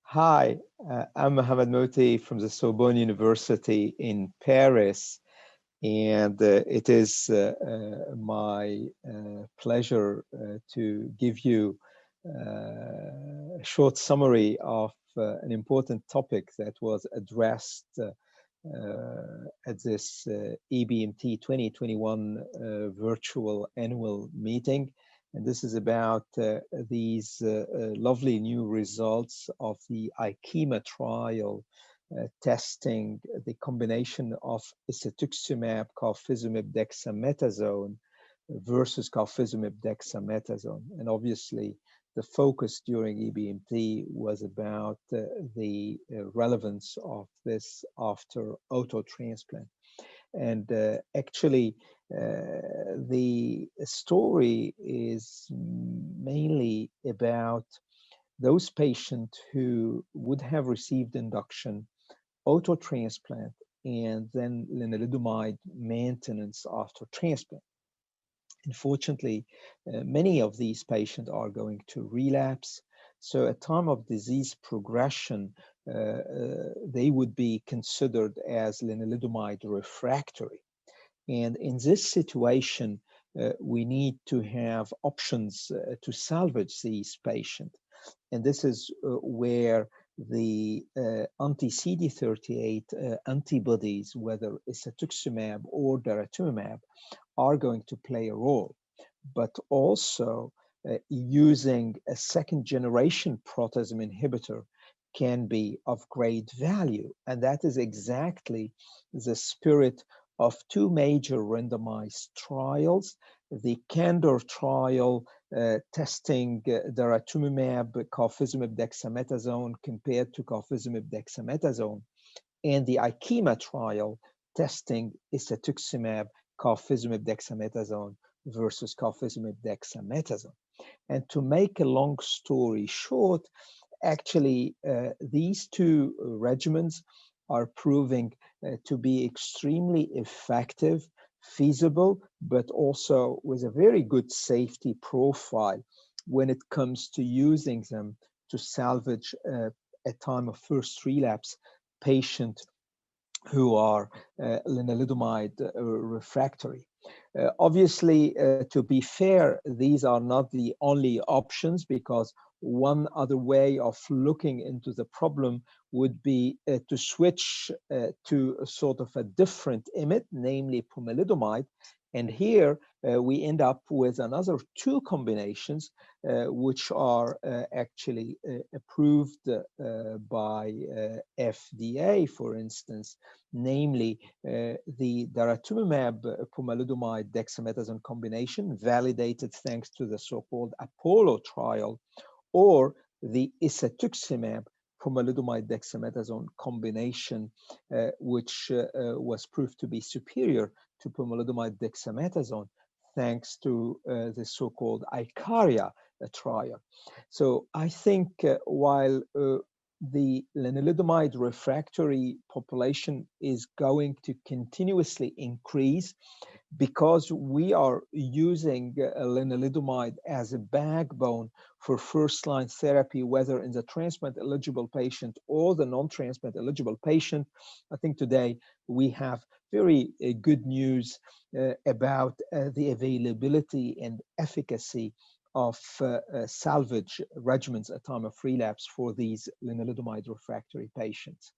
Hi, I'm Mohamad Mohty from the Sorbonne University in Paris, and it is my pleasure to give you a short summary of an important topic that was addressed at this EBMT 2021 virtual annual meeting. And this is about these lovely new results of the IKEMA trial testing the combination of isatuximab, carfilzomib, dexamethasone versus carfilzomib, dexamethasone. And obviously, the focus during EBMT was about the relevance of this after auto transplant. And actually, the story is mainly about those patients who would have received induction, auto transplant, and then lenalidomide maintenance after transplant. Unfortunately, many of these patients are going to relapse. So at time of disease progression, they would be considered as lenalidomide refractory. And in this situation, we need to have options to salvage these patients. And this is where the anti-CD38 antibodies, whether isatuximab or daratumumab, are going to play a role. But also using a second generation proteasome inhibitor can be of great value. And that is exactly the spirit of two major randomized trials. The CANDOR trial testing daratumumab, carfilzomib, dexamethasone compared to carfilzomib, dexamethasone, and the IKEMA trial testing isatuximab, carfilzomib, dexamethasone versus carfilzomib, dexamethasone. And to make a long story short, actually, these two regimens are proving to be extremely effective, feasible, but also with a very good safety profile when it comes to using them to salvage at time of first relapse patient who are lenalidomide refractory. Obviously, to be fair, these are not the only options, because one other way of looking into the problem would be to switch to a sort of a different IMiD, namely pomalidomide. And here we end up with another two combinations which are actually approved by FDA, for instance, namely the daratumumab pomalidomide dexamethasone combination, validated thanks to the so-called APOLLO trial, or the isatuximab pomalidomide dexamethasone combination, which was proved to be superior to pomalidomide dexamethasone thanks to the so-called ICARIA trial. So I think while the lenalidomide refractory population is going to continuously increase, because we are using lenalidomide as a backbone for first-line therapy, whether in the transplant-eligible patient or the non-transplant-eligible patient. I think today we have very good news about the availability and efficacy of salvage regimens at time of relapse for these lenalidomide refractory patients.